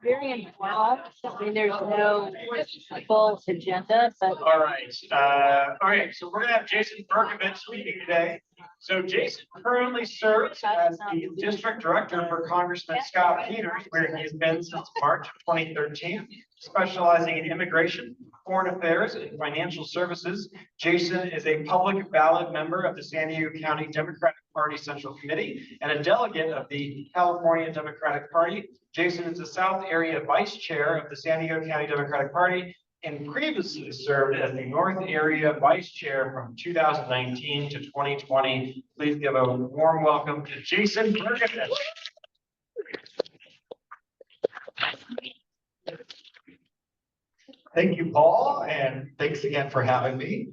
Very involved. I mean, there's no full agenda, but All right. So we're gonna have Jason Bercovitch speaking today. So Jason currently serves as the district director for Congressman Scott Peters, where he has been since March of 2013, specializing in immigration, foreign affairs, and financial services. Jason is a public ballot member of the San Diego County Democratic Party Central Committee and a delegate of the California Democratic Party. Jason is the South Area Vice Chair of the San Diego County Democratic Party and previously served as the North Area Vice Chair from 2019 to 2020. Please give a warm welcome to Jason Bercovitch. Thank you, Paul, and thanks again for having me.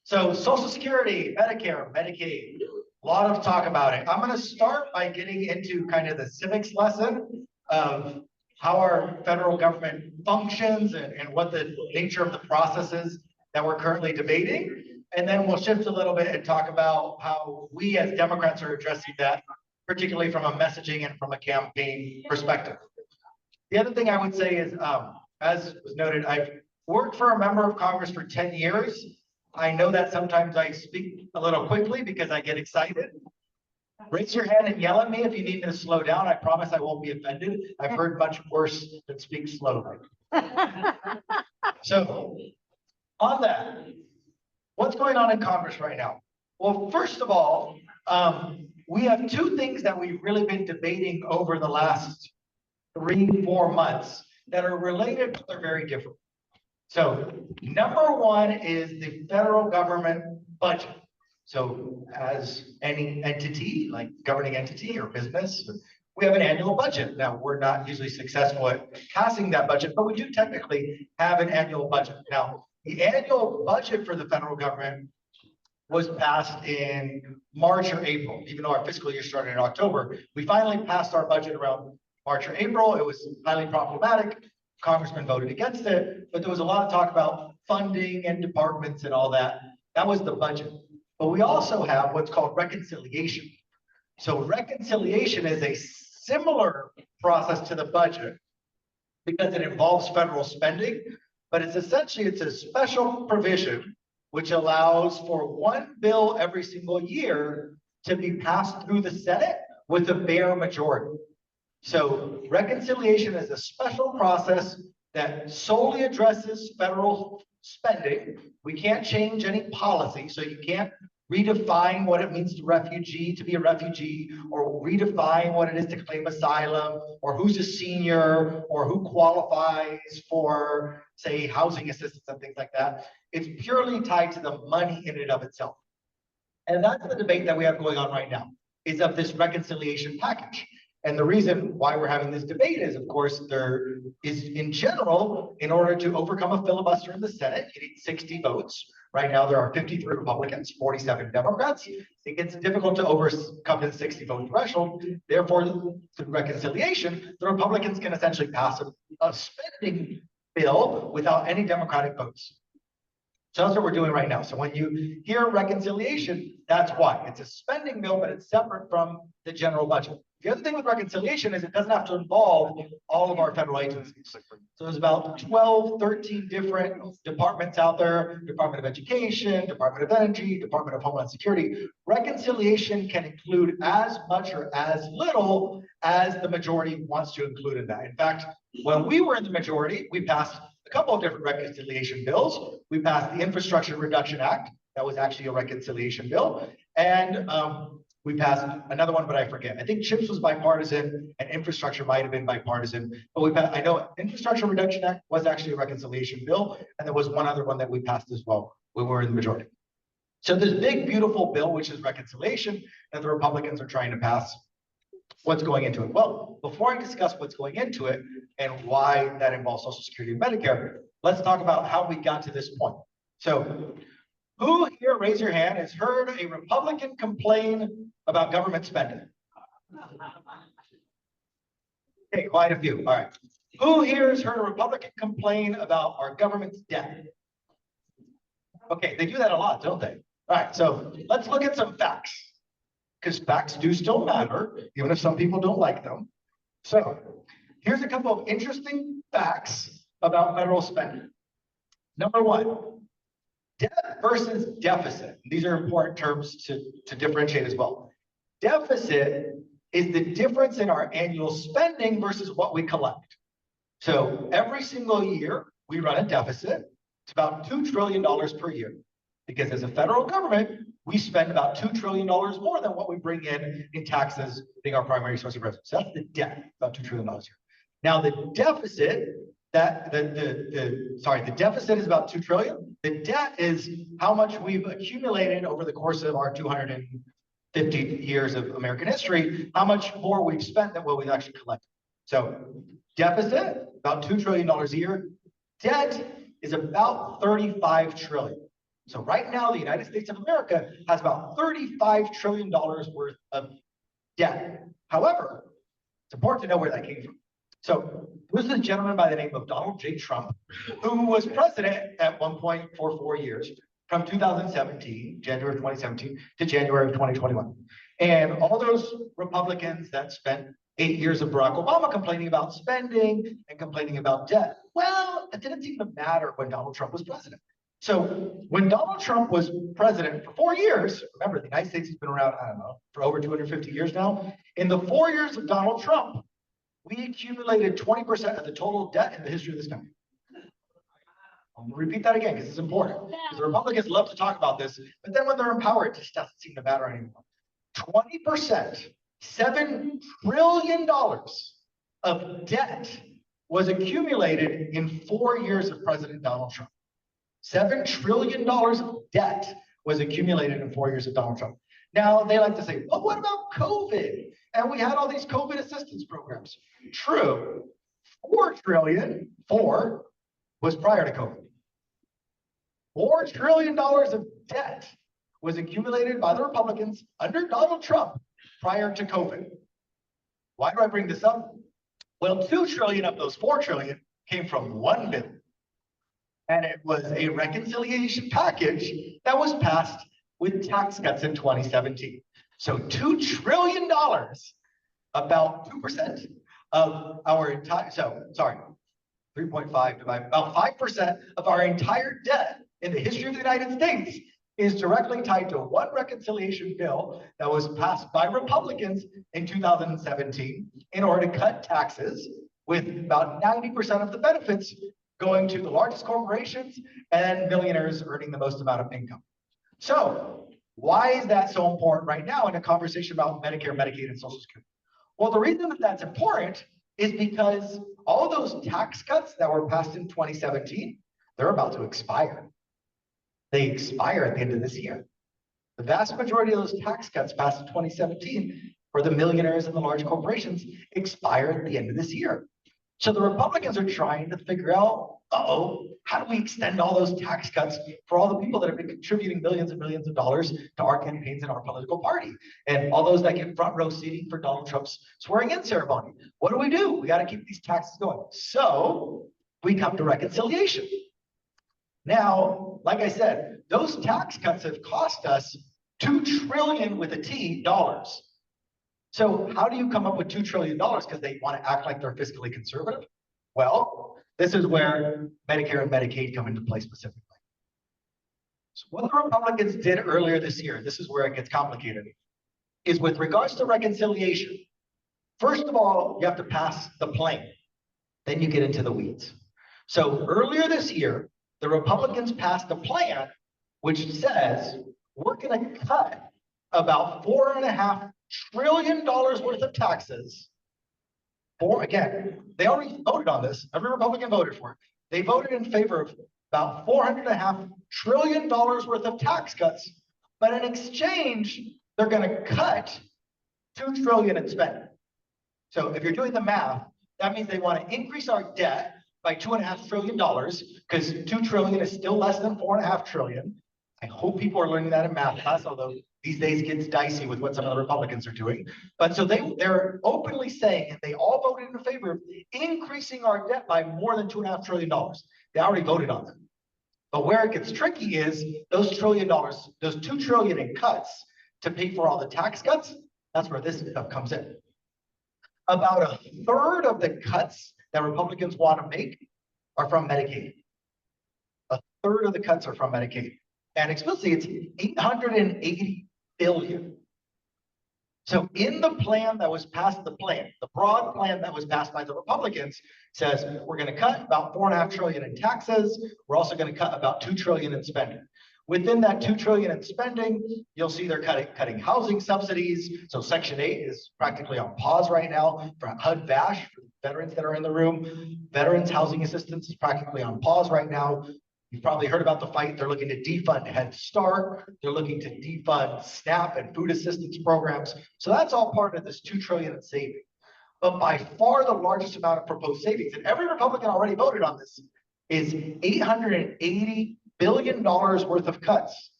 So Social Security, Medicare, Medicaid, a lot of talk about it. I'm going to start by getting into kind of the civics lesson of how our federal government functions and what the nature of the process is that we're currently debating. And then we'll shift a little bit and talk about how we as Democrats are addressing that, particularly from a messaging and from a campaign perspective. The other thing I would say is, as was noted, I've worked for a member of Congress for 10 years. I know that sometimes I speak a little quickly because I get excited. Raise your hand and yell at me if you need me to slow down. I promise I won't be offended. I've heard much worse than speak slowly. So on that, what's going on in Congress right now? Well, first of all, we have two things that we've really been debating over the last 3-4 months that are related, but they're very different. So number one is the federal government budget. So as any entity, like governing entity or business, we have an annual budget. Now, we're not usually successful at passing that budget, but we do technically have an annual budget. Now, the annual budget for the federal government was passed in March or April, even though our fiscal year started in October. We finally passed our budget around March or April. It was highly problematic. Congressman voted against it, but there was a lot of talk about funding and departments and all that. That was the budget. But we also have what's called reconciliation. So reconciliation is a similar process to the budget because it involves federal spending, but it's essentially, it's a special provision which allows for one bill every single year to be passed through the Senate with a bare majority. So reconciliation is a special process that solely addresses federal spending. We can't change any policy, so you can't redefine what it means to be a refugee, or redefine what it is to claim asylum, or who's a senior, or who qualifies for, say, housing assistance and things like that. It's purely tied to the money in and of itself. And that's the debate that we have going on right now, is of this reconciliation package. And the reason why we're having this debate is, of course, there is, in general, in order to overcome a filibuster in the Senate, you need 60 votes. Right now, there are 53 Republicans, 47 Democrats. It gets difficult to overcome the 60-vote threshold. Therefore, through reconciliation, the Republicans can essentially pass a spending bill without any Democratic votes. So that's what we're doing right now. So when you hear reconciliation, that's why. It's a spending bill, but it's separate from the general budget. The other thing with reconciliation is it doesn't have to involve all of our federal agencies. So there's about 12, 13 different departments out there: Department of Education, Department of Energy, Department of Homeland Security. Reconciliation can include as much or as little as the majority wants to include in that. In fact, when we were in the majority, we passed a couple of different reconciliation bills. We passed the Infrastructure Reduction Act. That was actually a reconciliation bill. And we passed another one, but I forget. I think CHIPS was bipartisan and infrastructure might have been bipartisan. But we passed, I know Infrastructure Reduction Act was actually a reconciliation bill. And there was one other one that we passed as well. We were in the majority. So this big, beautiful bill, which is reconciliation, that the Republicans are trying to pass, what's going into it? Well, before I discuss what's going into it and why that involves Social Security and Medicare, let's talk about how we got to this point. So who here, raise your hand, has heard a Republican complain about government spending? Okay, quite a few. All right. Who here has heard a Republican complain about our government's debt? Okay, they do that a lot, don't they? All right, so let's look at some facts, because facts do still matter, even if some people don't like them. So here's a couple of interesting facts about federal spending. Number one, debt versus deficit. These are important terms to differentiate as well. Deficit is the difference in our annual spending versus what we collect. So every single year, we run a deficit. It's about $2 trillion per year. Because as a federal government, we spend about $2 trillion more than what we bring in taxes, being our primary source of revenue. So that's the debt, about $2 trillion a year. Now the deficit, the deficit is about 2 trillion. The debt is how much we've accumulated over the course of our 250 years of American history, how much more we've spent than what we've actually collected. So deficit, about $2 trillion a year. Debt is about 35 trillion. So right now, the United States of America has about $35 trillion worth of debt. However, it's important to know where that came from. So this is a gentleman by the name of Donald J. Trump, who was president at one point for 4 years, from 2017, January of 2017 to January of 2021. And all those Republicans that spent 8 years of Barack Obama complaining about spending and complaining about debt, well, it didn't seem to matter when Donald Trump was president. So when Donald Trump was president for 4 years, remember, the United States has been around, I don't know, for over 250 years now. In the 4 years of Donald Trump, we accumulated 20% of the total debt in the history of this country. I'm gonna repeat that again because it's important. Because the Republicans love to talk about this, but then when they're in power, it just doesn't seem to matter anymore. 20%, $7 trillion of debt was accumulated in 4 years of President Donald Trump. $7 trillion of debt was accumulated in 4 years of Donald Trump. Now, they like to say, well, what about COVID? And we had all these COVID assistance programs. True, 4 trillion, 4, was prior to COVID. $4 trillion of debt was accumulated by the Republicans under Donald Trump prior to COVID. Why do I bring this up? Well, 2 trillion of those 4 trillion came from one bill. And it was a reconciliation package that was passed with tax cuts in 2017. So $2 trillion, about 2% of our entire, 3.5 divided, about 5% of our entire debt in the history of the United States is directly tied to one reconciliation bill that was passed by Republicans in 2017 in order to cut taxes, with about 90% of the benefits going to the largest corporations and millionaires earning the most amount of income. So why is that so important right now in a conversation about Medicare, Medicaid, and Social Security? Well, the reason that that's important is because all those tax cuts that were passed in 2017, they're about to expire. They expire at the end of this year. The vast majority of those tax cuts passed in 2017 for the millionaires and the large corporations expire at the end of this year. So the Republicans are trying to figure out, how do we extend all those tax cuts for all the people that have been contributing millions and millions of dollars to our campaigns and our political party, and all those that get front row seating for Donald Trump's swearing in ceremony? What do? We got to keep these taxes going. So we come to reconciliation. Now, like I said, those tax cuts have cost us $2 trillion with a T dollars. So how do you come up with $2 trillion? Because they want to act like they're fiscally conservative? Well, this is where Medicare and Medicaid come into play specifically. So what the Republicans did earlier this year, this is where it gets complicated, is with regards to reconciliation. First of all, you have to pass the plan. Then you get into the weeds. So earlier this year, the Republicans passed a plan which says we're going to cut about $4.5 trillion worth of taxes. Again, they already voted on this. Every Republican voted for it. They voted in favor of about $4.5 trillion worth of tax cuts, but in exchange, they're going to cut $2 trillion in spending. So if you're doing the math, that means they want to increase our debt by $2.5 trillion, because $2 trillion is still less than $4.5 trillion. I hope people are learning that in math class, although these days it gets dicey with what some of the Republicans are doing. But so they're openly saying, and they all voted in favor of increasing our debt by more than $2.5 trillion. They already voted on that. But where it gets tricky is those $1 trillion, those $2 trillion in cuts to pay for all the tax cuts. That's where this stuff comes in. About a third of the cuts that Republicans want to make are from Medicaid. A third of the cuts are from Medicaid. And explicitly, it's 880 billion. So in the plan that was passed, the broad plan that was passed by the Republicans says we're going to cut about $4.5 trillion in taxes. We're also going to cut about $2 trillion in spending. Within that $2 trillion in spending, you'll see they're cutting housing subsidies. So Section 8 is practically on pause right now for HUD-VASH, for veterans that are in the room. Veterans housing assistance is practically on pause right now. You've probably heard about the fight. They're looking to defund Head Start. They're looking to defund SNAP and food assistance programs. So that's all part of this $2 trillion in savings. But by far the largest amount of proposed savings, and every Republican already voted on this, is $880 billion worth of cuts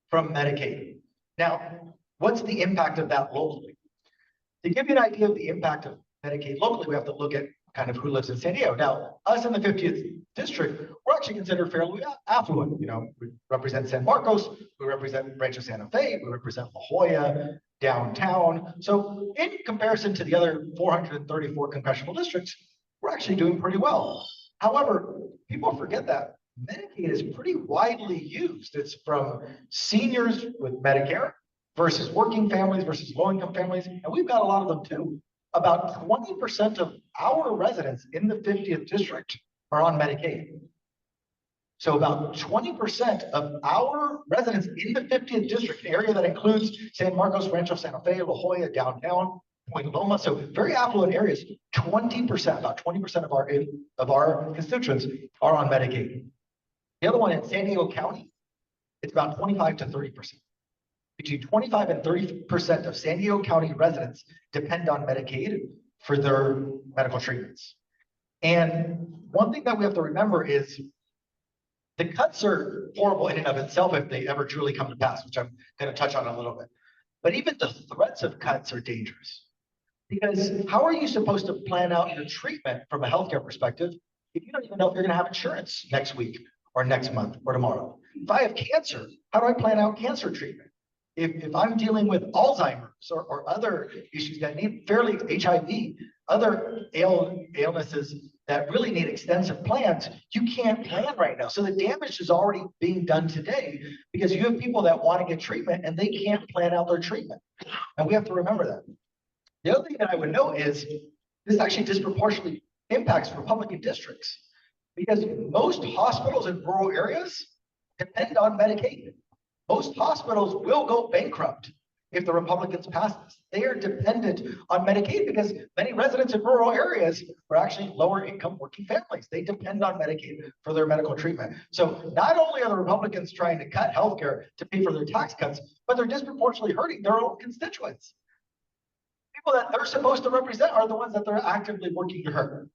from Medicaid. Now, what's the impact of that locally? To give you an idea of the impact of Medicaid locally, we have to look at kind of who lives in San Diego. Now, us in the 50th district, we're actually considered fairly affluent. You know, we represent San Marcos, we represent Rancho Santa Fe, we represent La Jolla, downtown. So in comparison to the other 434 congressional districts, we're actually doing pretty well. However, people forget that Medicaid is pretty widely used. It's from seniors with Medicare versus working families versus low-income families, and we've got a lot of them too. About 20% of our residents in the 50th district are on Medicaid. So about 20% of our residents in the 50th district, an area that includes San Marcos, Rancho Santa Fe, La Jolla, downtown, Point Loma, so very affluent areas, 20%, about 20% of our constituents are on Medicaid. The other one in San Diego County, it's about 25 to 30%. Between 25 and 30% of San Diego County residents depend on Medicaid for their medical treatments. And one thing that we have to remember is the cuts are horrible in and of itself if they ever truly come to pass, which I'm going to touch on a little bit. But even the threats of cuts are dangerous. Because how are you supposed to plan out your treatment from a healthcare perspective if you don't even know if you're going to have insurance next week or next month or tomorrow? If I have cancer, how do I plan out cancer treatment? If I'm dealing with Alzheimer's or other issues that need fairly HIV, other illnesses that really need extensive plans, you can't plan right now. So the damage is already being done today because you have people that want to get treatment and they can't plan out their treatment. And we have to remember that. The other thing that I would note is this actually disproportionately impacts Republican districts because most hospitals in rural areas depend on Medicaid. Most hospitals will go bankrupt if the Republicans pass this. They are dependent on Medicaid because many residents in rural areas are actually lower income working families. They depend on Medicaid for their medical treatment. So not only are the Republicans trying to cut healthcare to pay for their tax cuts, but they're disproportionately hurting their own constituents. People that they're supposed to represent are the ones that they're actively working to hurt.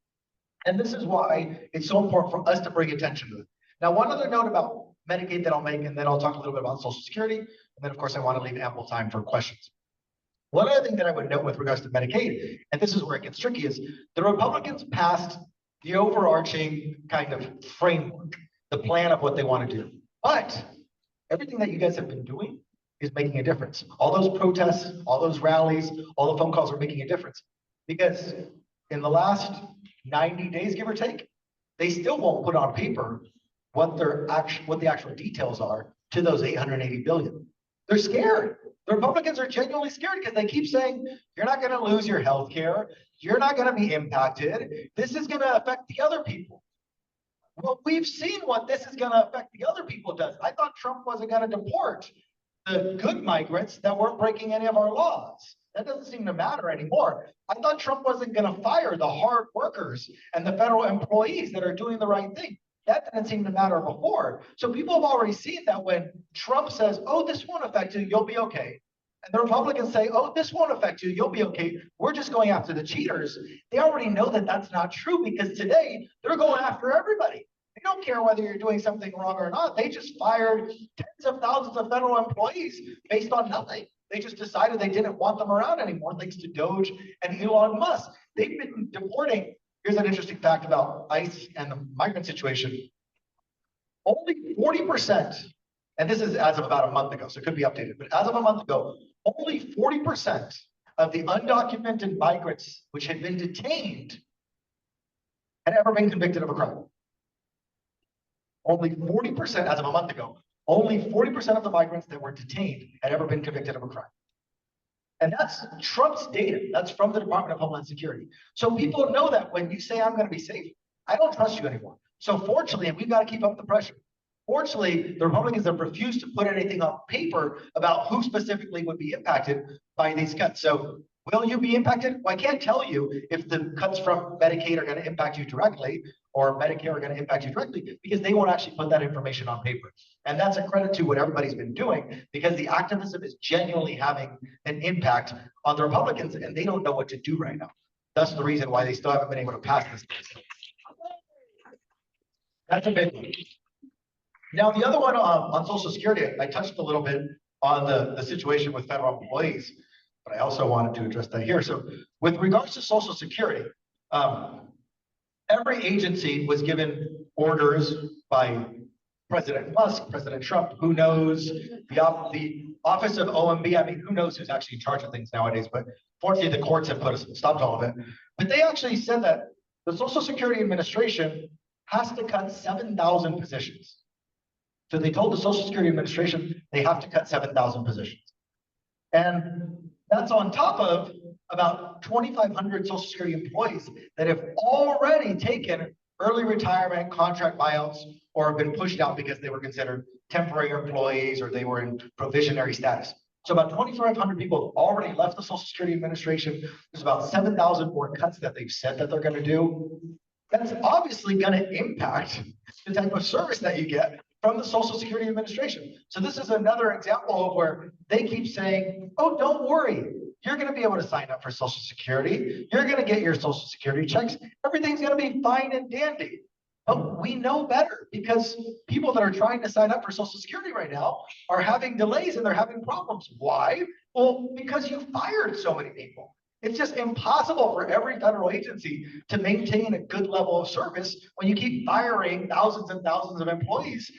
And this is why it's so important for us to bring attention to it. Now, one other note about Medicaid that I'll make, and then I'll talk a little bit about Social Security. And then, of course, I want to leave ample time for questions. One other thing that I would note with regards to Medicaid, and this is where it gets tricky, is the Republicans passed the overarching kind of framework, the plan of what they want to do. But everything that you guys have been doing is making a difference. All those protests, all those rallies, all the phone calls are making a difference. Because in the last 90 days, give or take, they still won't put on paper what the actual details are to those 880 billion. They're scared. The Republicans are genuinely scared because they keep saying, you're not going to lose your health care. You're not going to be impacted. This is going to affect the other people. Well, we've seen what this is going to affect the other people does. I thought Trump wasn't going to deport the good migrants that weren't breaking any of our laws. That doesn't seem to matter anymore. I thought Trump wasn't going to fire the hard workers and the federal employees that are doing the right thing. That didn't seem to matter before. So people have already seen that when Trump says, oh, this won't affect you, you'll be okay. And the Republicans say, oh, this won't affect you, you'll be okay. We're just going after the cheaters. They already know that that's not true because today they're going after everybody. They don't care whether you're doing something wrong or not. They just fired tens of thousands of federal employees based on nothing. They just decided they didn't want them around anymore, thanks to Doge and Elon Musk. They've been deporting. Here's an interesting fact about ICE and the migrant situation. Only 40%, and this is as of about a month ago, so it could be updated, but as of a month ago, only 40% of the undocumented migrants which had been detained had ever been convicted of a crime. Only 40%, as of a month ago, only 40% of the migrants that were detained had ever been convicted of a crime. And that's Trump's data. That's from the Department of Homeland Security. So people know that when you say I'm going to be safe, I don't trust you anymore. So fortunately, and we've got to keep up the pressure. Fortunately, the Republicans have refused to put anything on paper about who specifically would be impacted by these cuts. So will you be impacted? Well, I can't tell you if the cuts from Medicaid are going to impact you directly or Medicare are going to impact you directly, because they won't actually put that information on paper. And that's a credit to what everybody's been doing, because the activism is genuinely having an impact on the Republicans, and they don't know what to do right now. That's the reason why they still haven't been able to pass this. That's a big one. Now, the other one on Social Security, I touched a little bit on the situation with federal employees, but I also wanted to address that here. So with regards to Social Security, every agency was given orders by President Musk, President Trump, who knows the office of OMB. I mean, who knows who's actually in charge of things nowadays, but fortunately the courts have stopped all of it. But they actually said that the Social Security Administration has to cut 7,000 positions. So they told the Social Security Administration they have to cut 7,000 positions. And that's on top of about 2,500 Social Security employees that have already taken early retirement, contract buyouts, or have been pushed out because they were considered temporary employees or they were in provisionary status. So about 2,500 people have already left the Social Security Administration. There's about 7,000 more cuts that they've said that they're going to do. That's obviously going to impact the type of service that you get from the Social Security Administration. So this is another example of where they keep saying, oh, don't worry, you're going to be able to sign up for Social Security. You're going to get your Social Security checks. Everything's going to be fine and dandy. But we know better, because people that are trying to sign up for Social Security right now are having delays and they're having problems. Why? Well, because you fired so many people. It's just impossible for every federal agency to maintain a good level of service when you keep firing thousands and thousands of employees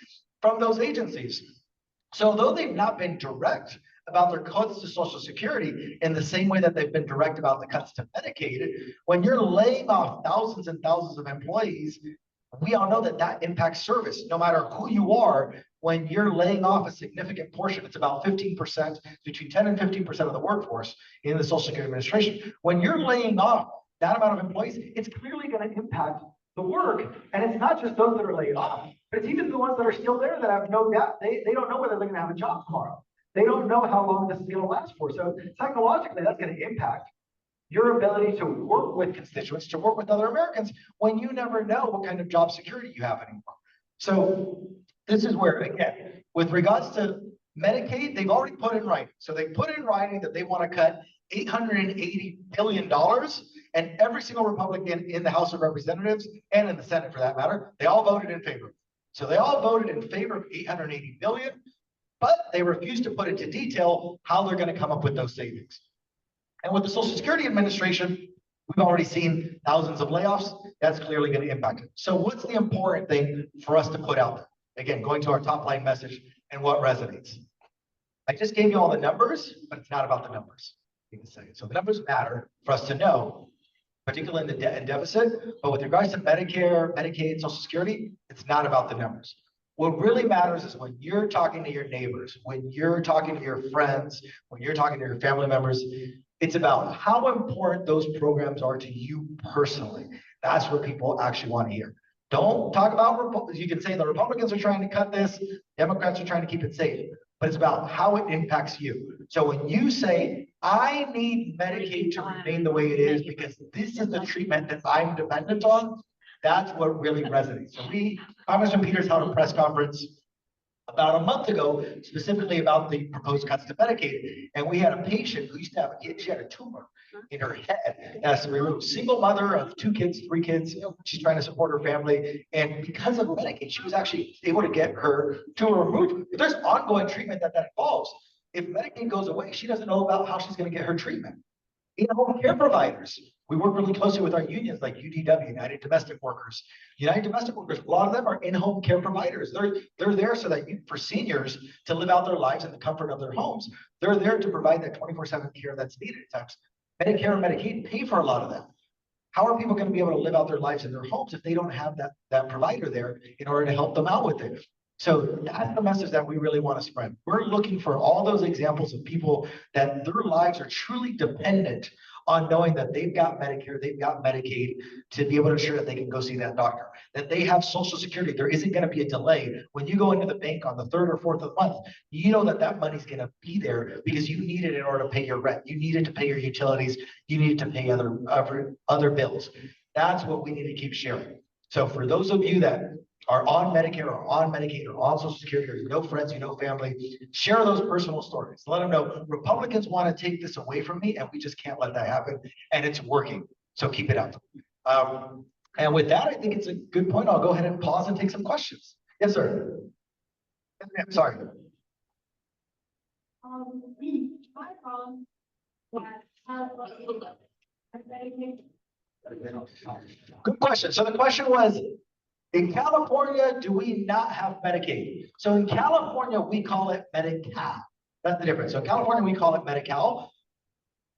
from those agencies. So though they've not been direct about their cuts to Social Security in the same way that they've been direct about the cuts to Medicaid, when you're laying off thousands and thousands of employees, we all know that that impacts service, no matter who you are. When you're laying off a significant portion, it's about 15%, between 10 and 15% of the workforce in the Social Security Administration. When you're laying off that amount of employees, it's clearly going to impact the work. And it's not just those that are laid off, but it's even the ones that are still there that have no doubt. They don't know whether they're going to have a job tomorrow. They don't know how long this is going to last for. So psychologically, that's going to impact your ability to work with constituents, to work with other Americans, when you never know what kind of job security you have anymore. So this is where, again, with regards to Medicaid, they've already put in writing. So they put in writing that they want to cut $880 billion, and every single Republican in the House of Representatives and in the Senate, for that matter, they all voted in favor. So they all voted in favor of $880 billion, but they refused to put into detail how they're going to come up with those savings. And with the Social Security Administration, we've already seen thousands of layoffs. That's clearly going to impact it. So what's the important thing for us to put out there? Again, going to our top line message and what resonates. I just gave you all the numbers, but it's not about the numbers. You can say it. So the numbers matter for us to know, particularly in the debt and deficit. But with regards to Medicare, Medicaid, Social Security, it's not about the numbers. What really matters is when you're talking to your neighbors, when you're talking to your friends, when you're talking to your family members, it's about how important those programs are to you personally. That's what people actually want to hear. Don't talk about, you can say the Republicans are trying to cut this, Democrats are trying to keep it safe, but it's about how it impacts you. So when you say, I need Medicaid to remain the way it is because this is the treatment that I'm dependent on, that's what really resonates. So Congressman Peters held a press conference about a month ago, specifically about the proposed cuts to Medicaid. And we had a patient who used to have, she had a tumor in her head. As a removed, single mother of 2 kids, 3 kids. She's trying to support her family. And because of Medicaid, she was actually able to get her tumor removed. But there's ongoing treatment that involves. If Medicaid goes away, she doesn't know about how she's going to get her treatment. In-home care providers We work really closely with our unions like UDW, United Domestic Workers. United Domestic Workers, a lot of them are in-home care providers. They're there so that for seniors to live out their lives in the comfort of their homes. They're there to provide that 24/7 care that's needed at times. Medicare and Medicaid pay for a lot of that. How are people going to be able to live out their lives in their homes if they don't have that provider there in order to help them out with it? So that's the message that we really want to spread. We're looking for all those examples of people that their lives are truly dependent on knowing that they've got Medicare, they've got Medicaid to be able to ensure that they can go see that doctor, that they have Social Security. There isn't going to be a delay. When you go into the bank on the 3rd or 4th of the month, you know that that money's going to be there because you need it in order to pay your rent. You need it to pay your utilities. You need it to pay other bills. That's what we need to keep sharing. So for those of you that are on Medicare or on Medicaid or on Social Security, or you know friends, you know family, share those personal stories. Let them know Republicans want to take this away from me and we just can't let that happen. And it's working. So keep it up. And with that, I think it's a good point. I'll go ahead and pause and take some questions. Yes, sir. Yes, ma'am. Sorry. My mom has Good question. So the question was, in California, do we not have Medicaid? So in California, we call it Medi-Cal. That's the difference. So in California, we call it Medi-Cal,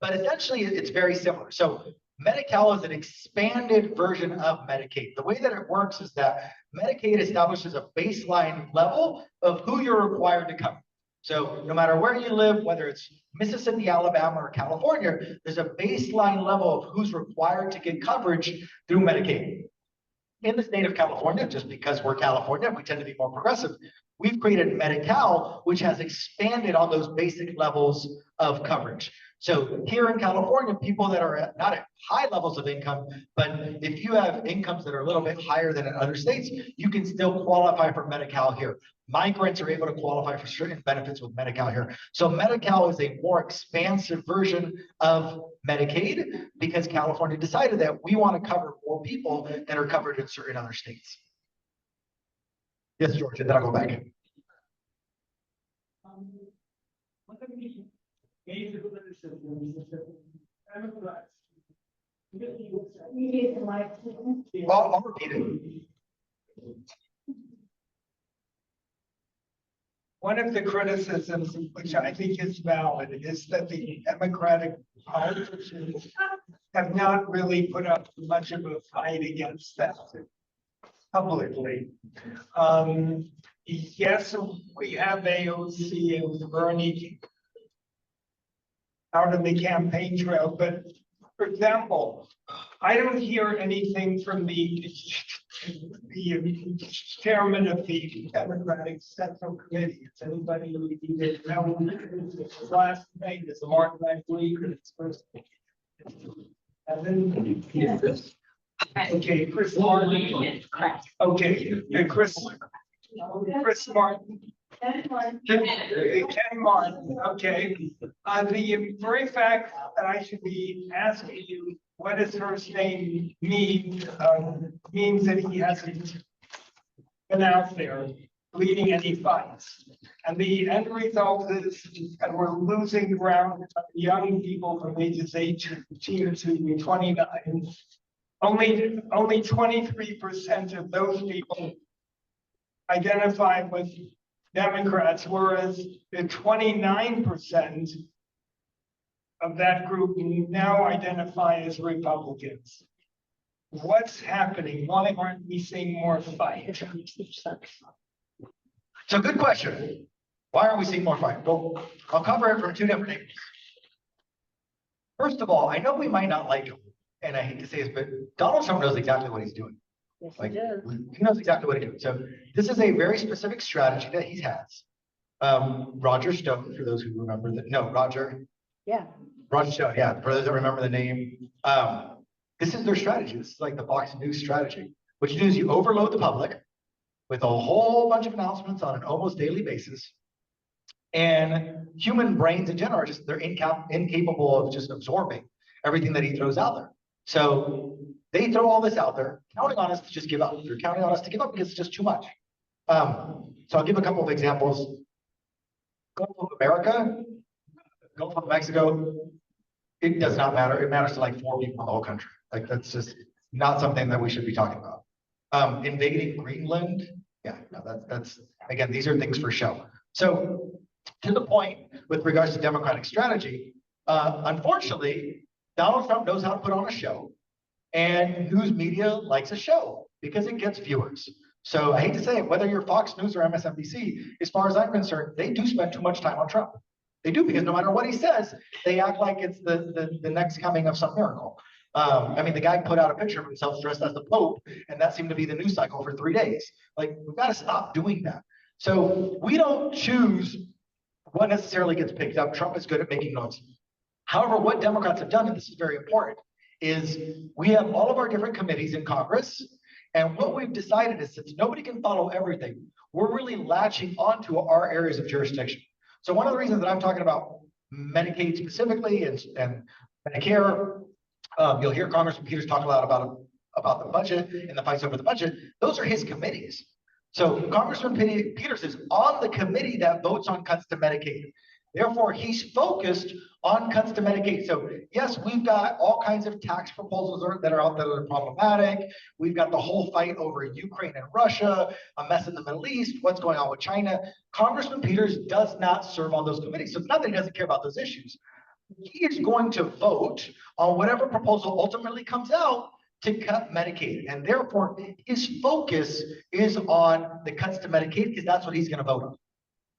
but essentially it's very similar. So Medi-Cal is an expanded version of Medicaid. The way that it works is that Medicaid establishes a baseline level of who you're required to cover. So no matter where you live, whether it's Mississippi, Alabama, or California, there's a baseline level of who's required to get coverage through Medicaid. In the state of California, just because we're California, we tend to be more progressive, we've created Medi-Cal, which has expanded on those basic levels of coverage. So here in California, people that are not at high levels of income, but if you have incomes that are a little bit higher than in other states, you can still qualify for Medi-Cal here. Migrants are able to qualify for certain benefits with Medi-Cal here. So Medi-Cal is a more expansive version of Medicaid because California decided that we want to cover more people that are covered in certain other states. Yes, George, and then I'll go back. I'll repeat it. One of the criticisms, which I think is valid, is that the Democratic politicians have not really put up much of a fight against that publicly. Yes, we have AOC and Bernie out on the campaign trail, but for example, I don't hear anything from the chairman of the Democratic Central Committee. It's anybody who did know his last name is Mark Langley, and it's first. And then okay, Chris Martin. Okay, and Chris Martin. Ken Martin, okay. The very fact that I should be asking you what does first name mean means that he hasn't been out there leading any fights. And the end result is that we're losing ground on young people from ages 18 to 29. Only 23% of those people identify with Democrats, whereas the 29% of that group now identify as Republicans. What's happening? Why aren't we seeing more fight? So good question. Why aren't we seeing more fight? Well, I'll cover it from two different angles. First of all, I know we might not like him, and I hate to say this, but Donald Trump knows exactly what he's doing. Yes, Like, he does. he knows exactly what he's doing. So this is a very specific strategy that he has. Roger Stone, for those who remember that. No, Roger Stone, yeah, for those that remember the name. This is their strategy. This is like the Fox News strategy. What you do is you overload the public with a whole bunch of announcements on an almost daily basis. And human brains in general are just, they're incapable of just absorbing everything that he throws out there. So they throw all this out there, counting on us to just give up. They're counting on us to give up because it's just too much. So I'll give a couple of examples. Gulf of America, Gulf of Mexico, It does not matter. It matters to like 4 people in the whole country. Like, that's just not something that we should be talking about. Invading Greenland. Yeah, no, that's, again, these are things for show. So to the point with regards to Democratic strategy, unfortunately, Donald Trump knows how to put on a show, and news media likes a show because it gets viewers. So I hate to say it, whether you're Fox News or MSNBC, as far as I'm concerned, they do spend too much time on Trump. They do, because no matter what he says, they act like it's the next coming of some miracle. I mean, the guy put out a picture of himself dressed as the Pope, and that seemed to be the news cycle for 3 days. Like, we've got to stop doing that. So we don't choose what necessarily gets picked up. Trump is good at making noise. However, what Democrats have done, and this is very important, is we have all of our different committees in Congress. And what we've decided is, since nobody can follow everything, we're really latching onto our areas of jurisdiction. So one of the reasons that I'm talking about Medicaid specifically and Medicare, you'll hear Congressman Peters talk a lot about the budget and the fights over the budget. Those are his committees. So Congressman Peters is on the committee that votes on cuts to Medicaid. Therefore, he's focused on cuts to Medicaid. So yes, we've got all kinds of tax proposals that are out there that are problematic. We've got the whole fight over Ukraine and Russia, a mess in the Middle East, what's going on with China. Congressman Peters does not serve on those committees. So it's not that he doesn't care about those issues. He is going to vote on whatever proposal ultimately comes out to cut Medicaid. And therefore, his focus is on the cuts to Medicaid, because that's what he's going to vote on.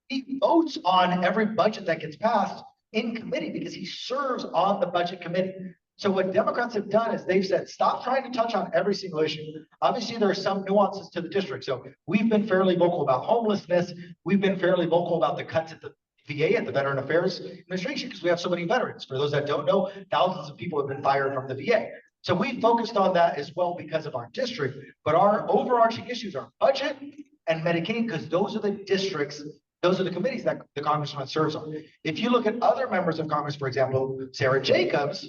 He votes on every budget that gets passed in committee because he serves on the budget committee. So what Democrats have done is they've said, stop trying to touch on every single issue. Obviously, there are some nuances to the district. So we've been fairly vocal about homelessness. We've been fairly vocal about the cuts at the VA, at the Veteran Affairs Administration, because we have so many veterans. For those that don't know, thousands of people have been fired from the VA. So we focused on that as well because of our district. But our overarching issues are budget and Medicaid, because those are the districts, those are the committees that the congressman serves on. If you look at other members of Congress, for example, Sarah Jacobs,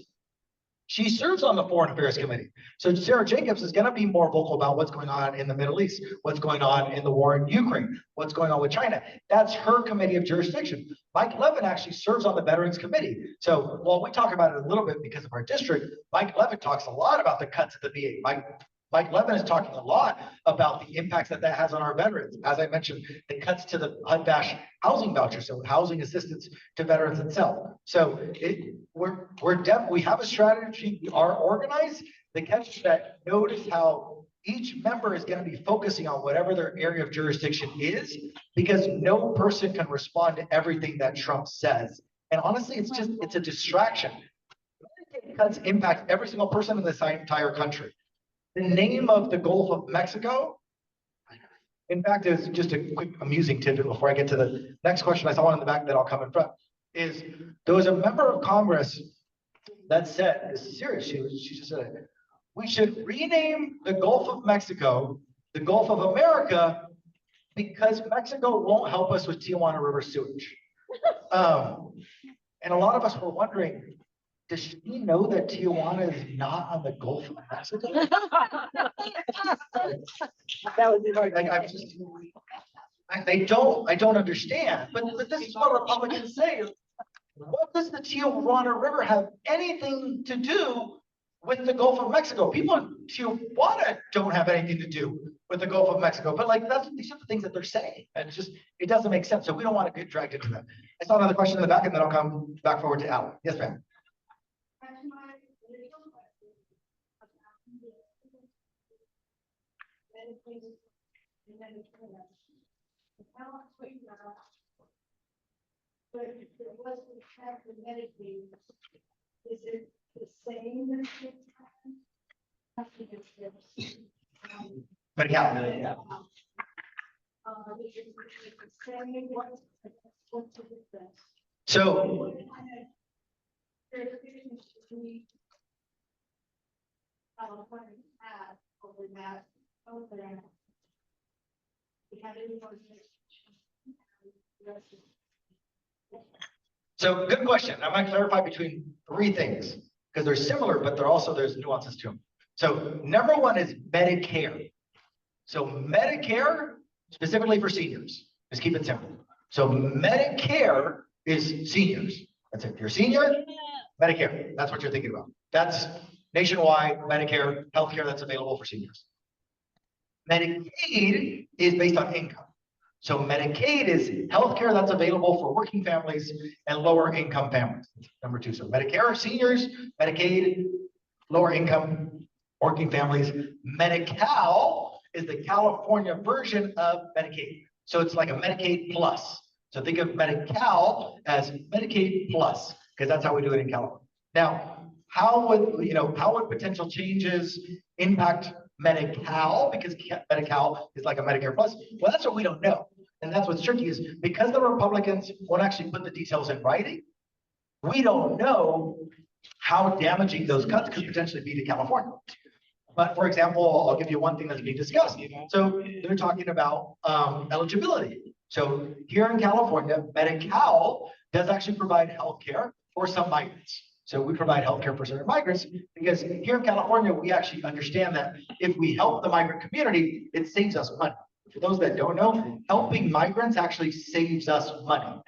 she serves on the Foreign Affairs Committee. So Sarah Jacobs is going to be more vocal about what's going on in the Middle East, what's going on in the war in Ukraine, what's going on with China. That's her committee of jurisdiction. Mike Levin actually serves on the Veterans Committee. So while we talk about it a little bit because of our district, Mike Levin talks a lot about the cuts at the VA. Mike Levin is talking a lot about the impacts that has on our veterans. As I mentioned, the cuts to the HUD-VASH housing voucher, so housing assistance to veterans itself. So we have a strategy, we are organized. The catch is that notice how each member is going to be focusing on whatever their area of jurisdiction is, because no person can respond to everything that Trump says. And honestly, it's a distraction. Cuts impact every single person in this entire country. The name of the Gulf of Mexico, in fact, is just a quick amusing tidbit before I get to the next question. I saw one in the back that I'll come in front. Is there was a member of Congress that said, this is serious, she just said, we should rename the Gulf of Mexico the Gulf of America, because Mexico won't help us with Tijuana River sewage. And a lot of us were wondering, does she know that Tijuana is not on the Gulf of Mexico? That would be hard. Like, I don't understand, but this is what Republicans say. What does the Tijuana River have anything to do with the Gulf of Mexico? People in Tijuana don't have anything to do with the Gulf of Mexico, but like these are the things that they're saying, and it doesn't make sense. So we don't want to get dragged into that. I saw another question in the back, and then I'll come back forward to Alan. Yes, ma'am. But if it wasn't checked with Medicaid, is it the same as this time? I think it's this. But yeah, Is it the same? What's the difference? so There's a difference between California had over that, over there. We had anyone. So good question. I'm going to clarify between three things, because they're similar, but there's nuances to them. So number one is Medicare. So Medicare, specifically for seniors, just keep it simple. So Medicare is seniors. That's it. If you're a senior, Medicare, that's what you're thinking about. That's nationwide Medicare healthcare that's available for seniors. Medicaid is based on income. So Medicaid is healthcare that's available for working families and lower income families. Number two, so Medicare seniors, Medicaid, lower income working families. Medi-Cal is the California version of Medicaid. So it's like a Medicaid plus. So think of Medi-Cal as Medicaid plus, because that's how we do it in California. Now, how would potential changes impact Medi-Cal? Because Medi-Cal is like a Medicare plus. Well, that's what we don't know. And that's what's tricky is because the Republicans won't actually put the details in writing, we don't know how damaging those cuts could potentially be to California. But for example, I'll give you one thing that's being discussed. So they're talking about eligibility. So here in California, Medi-Cal does actually provide healthcare for some migrants. So we provide healthcare for certain migrants because here in California, we actually understand that if we help the migrant community, it saves us money. For those that don't know, helping migrants actually saves us money.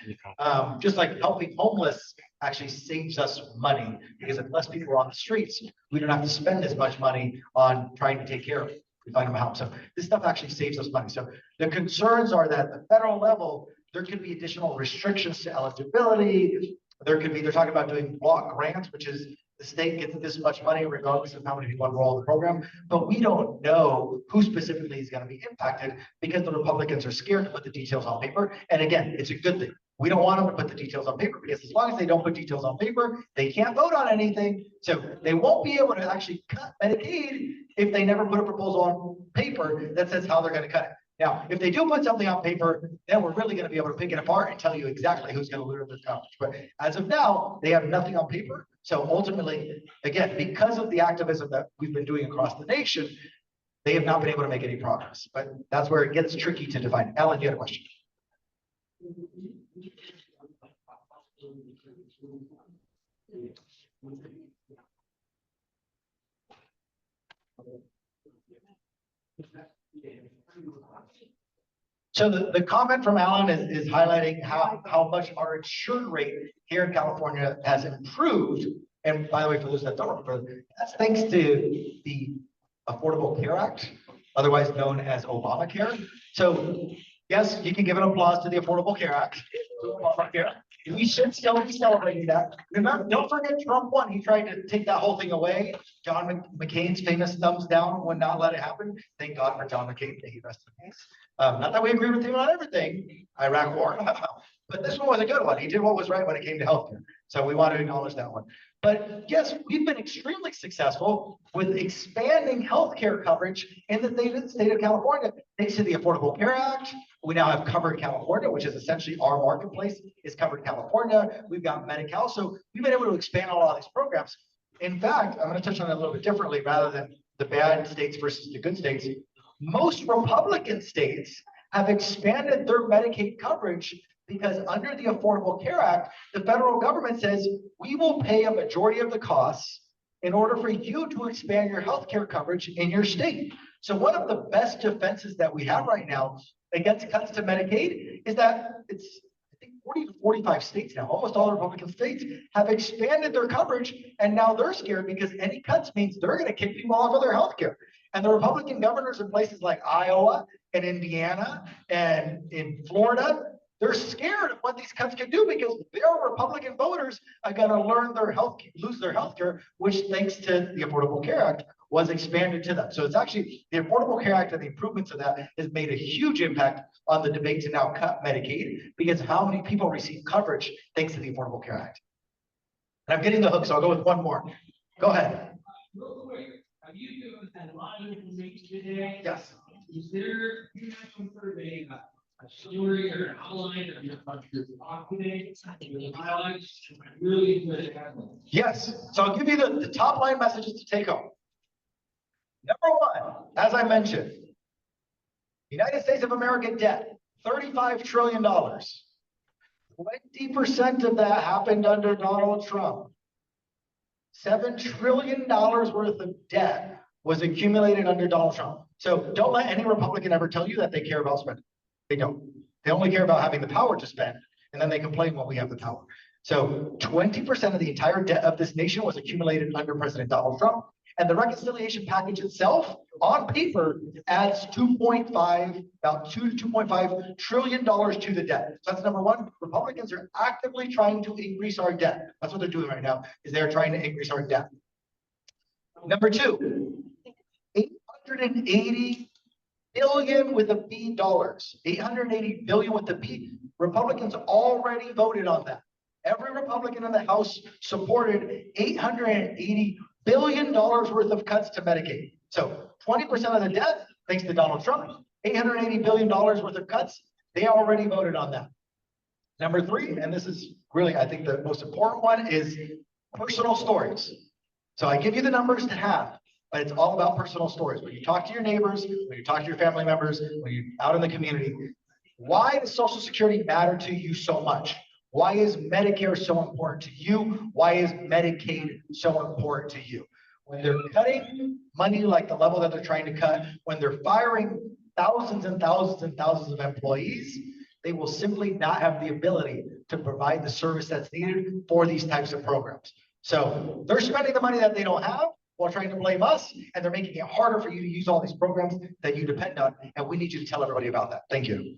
Just like helping homeless actually saves us money because if less people are on the streets, we don't have to spend as much money on trying to take care of them. We find them a house. So this stuff actually saves us money. So the concerns are that at the federal level, there could be additional restrictions to eligibility. They're talking about doing block grants, which is the state gets this much money regardless of how many people enroll in the program. But we don't know who specifically is going to be impacted because the Republicans are scared to put the details on paper. And again, it's a good thing. We don't want them to put the details on paper because as long as they don't put details on paper, they can't vote on anything. So they won't be able to actually cut Medicaid if they never put a proposal on paper that says how they're going to cut it. Now, if they do put something on paper, then we're really going to be able to pick it apart and tell you exactly who's going to lose this coverage. But as of now, they have nothing on paper. So ultimately, again, because of the activism that we've been doing across the nation, they have not been able to make any progress. But that's where it gets tricky to define. Alan, you had a question. So the comment from Alan is highlighting how much our insured rate here in California has improved. And by the way, for those that don't remember, that's thanks to the Affordable Care Act, otherwise known as Obamacare. So yes, you can give an applause to the Affordable Care Act. We should still be celebrating that. Remember, don't forget Trump won. He tried to take that whole thing away. John McCain's famous thumbs down would not let it happen. Thank God for John McCain. May he rest in peace. Not that we agree with him on everything, Iraq war, but this one was a good one. He did what was right when it came to healthcare. So we want to acknowledge that one. But yes, we've been extremely successful with expanding healthcare coverage in the state of California. Thanks to the Affordable Care Act, we now have Covered California, which is essentially our marketplace is Covered California. We've got Medi-Cal. So we've been able to expand all of these programs. In fact, I'm going to touch on it a little bit differently rather than the bad states versus the good states. Most Republican states have expanded their Medicaid coverage because under the Affordable Care Act, the federal government says, we will pay a majority of the costs in order for you to expand your healthcare coverage in your state. So one of the best defenses that we have right now against cuts to Medicaid is that it's, I think 40 to 45 states now, almost all Republican states have expanded their coverage. And now they're scared because any cuts means they're going to kick people off of their healthcare. And the Republican governors in places like Iowa and Indiana and in Florida, they're scared of what these cuts can do because their Republican voters are going to lose their health care, which thanks to the Affordable Care Act was expanded to them. So it's actually the Affordable Care Act and the improvements of that has made a huge impact on the debate to now cut Medicaid because how many people receive coverage thanks to the Affordable Care Act. And I'm getting the hook, so I'll go with one more. Go ahead. Real quick, have you given a lot of information today? Yes. Is there, you have some sort of a story or an outline of your talk today? Highlights, really good. Yes. So I'll give you the top line messages to take home. Number one, as I mentioned, United States of America debt, $35 trillion. 20% of that happened under Donald Trump. $7 trillion worth of debt was accumulated under Donald Trump. So don't let any Republican ever tell you that they care about spending. They don't. They only care about having the power to spend, and then they complain when we have the power. So 20% of the entire debt of this nation was accumulated under President Donald Trump. And the reconciliation package itself, on paper, adds about $2 to $2.5 trillion to the debt. So that's number one. Republicans are actively trying to increase our debt. That's what they're doing right now, is they're trying to increase our debt. Number two, 880 billion with a B dollars, 880 billion with a B. Republicans already voted on that. Every Republican in the House supported $880 billion worth of cuts to Medicaid. So 20% of the debt, thanks to Donald Trump, $880 billion worth of cuts, they already voted on that. Number three, and this is really, I think, the most important one, is personal stories. So I give you the numbers to have, but it's all about personal stories. When you talk to your neighbors, when you talk to your family members, when you're out in the community, why does Social Security matter to you so much? Why is Medicare so important to you? Why is Medicaid so important to you? When they're cutting money like the level that they're trying to cut, when they're firing thousands and thousands and thousands of employees, they will simply not have the ability to provide the service that's needed for these types of programs. So they're spending the money that they don't have while trying to blame us, and they're making it harder for you to use all these programs that you depend on. And we need you to tell everybody about that. Thank you.